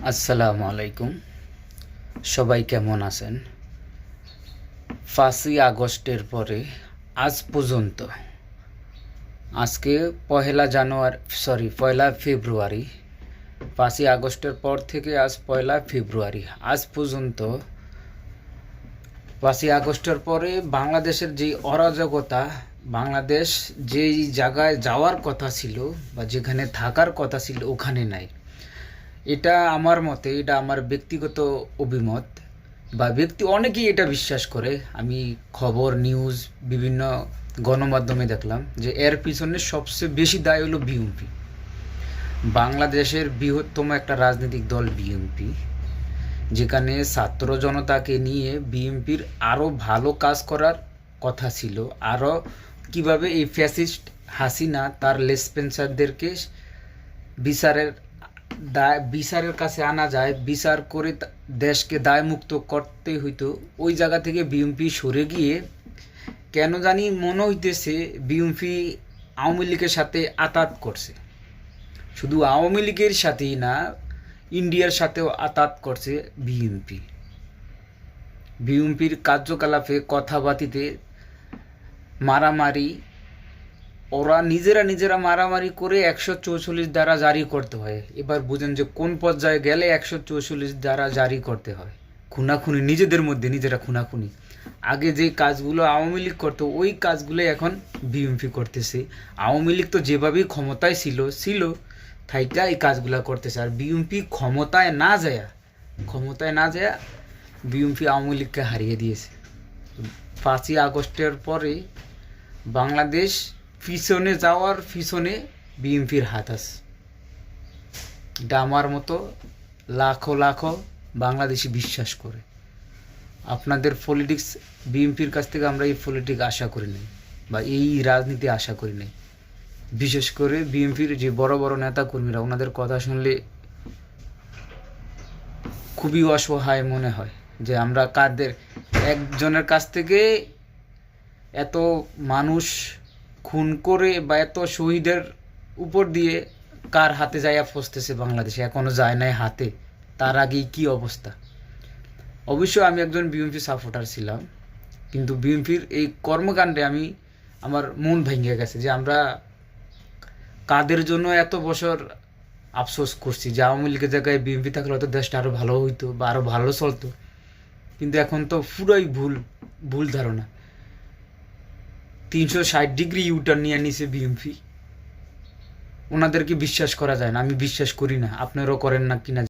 আসসালামু আলাইকুম। সবাই কেমন আছেন? 5ই আগস্টের পরে আজ পর্যন্ত, আজকে পয়লা ফেব্রুয়ারি। 5ই আগস্টের পর থেকে আজ পয়লা ফেব্রুয়ারি, আজ পর্যন্ত 5ই আগস্টের পরে বাংলাদেশের যে অরাজকতা, বাংলাদেশ যেই জায়গায় যাওয়ার কথা ছিল বা যেখানে থাকার কথা ছিল ওখানে নাই। এটা আমার মতে, এটা আমার ব্যক্তিগত অভিমত বা অনেকেই এটা বিশ্বাস করে। আমি খবর নিউজ বিভিন্ন গণমাধ্যমে দেখলাম যে এর পিছনে সবচেয়ে বেশি দায় হলো বিএনপি। বাংলাদেশের বৃহত্তম একটা রাজনৈতিক দল বিএনপি, যেখানে ছাত্র জনতাকে নিয়ে বিএনপির আরও ভালো কাজ করার কথা ছিল। আরও কিভাবে এই ফ্যাসিস্ট হাসিনা তার লেসপেন্সারদেরকে বিচারের কাছে আনা যায়, বিচার করে দেশকে দায়মুক্ত করতে হইতো। ওই জায়গা থেকে বিএনপি সরে গিয়ে কেন জানি মনে হইতেছে বিএনপি আওয়ামী লীগের সাথে আতাত করছে। শুধু আওয়ামী লীগের সাথেই না, ইন্ডিয়ার সাথেও আতাত করছে বিএনপির কার্যকলাপে, কথাবার্তিতে মারামারি, ওরা নিজেরা মারামারি করে 144 ধারা জারি করতে হয়। এবার বুঝেন যে কোন পর্যায়ে গেলে 144 ধারা জারি করতে হয়। খুনাখুনি, নিজেদের মধ্যে নিজেরা খুনাখুনি। আগে যে কাজগুলো আওয়ামী লীগ করতো ওই কাজগুলো এখন বিএনপি করতেছে। আওয়ামী লীগ তো যেভাবেই ক্ষমতায় ছিল থাইকা এই কাজগুলো করতেছে। আর বিএনপি ক্ষমতায় না যায় বিএনপি আওয়ামী লীগকে হারিয়ে দিয়েছে। 5ই আগস্টের পরে বাংলাদেশ পিছনে বিএনপির হাত আছে। এটা আমার মতো লাখো বাংলাদেশি বিশ্বাস করে। আপনাদের পলিটিক্স, বিএনপির কাছ থেকে আমরা এই পলিটিক্স আশা করি নাই বা এই রাজনীতি আশা করি নাই। বিশেষ করে বিএনপির যে বড় বড় নেতা কর্মীরা, ওনাদের কথা শুনলে খুবই অসহায় মনে হয় যে আমরা কাদের একজনের কাছ থেকে এত মানুষ খুন করে বা এত শহীদের উপর দিয়ে কার হাতে যাইয়া ফসতেছে বাংলাদেশে, এখনো যায় নাই হাতে। তার আগেই কি অবস্থা। অবশ্য আমি একজন বিএনপি সাপোর্টার ছিলাম, কিন্তু বিএনপির এই কর্মকাণ্ডে আমার মন ভেঙে গেছে যে আমরা কাদের জন্য এত বছর আফসোস করছি যে আওয়ামী লীগের জায়গায় বিএনপি থাকলে হয়তো দেশটা আরও ভালো হইতো বা আরও ভালো চলতো। কিন্তু এখন তো পুরোই ভুল ধারণা। 360 ডিগ্রি ইউটার্ন নিয়ে নিছে বিএনপি। ওনাদেরকে বিশ্বাস করা যায় না, আমি বিশ্বাস করি না। আপনারাও করেন না কিনা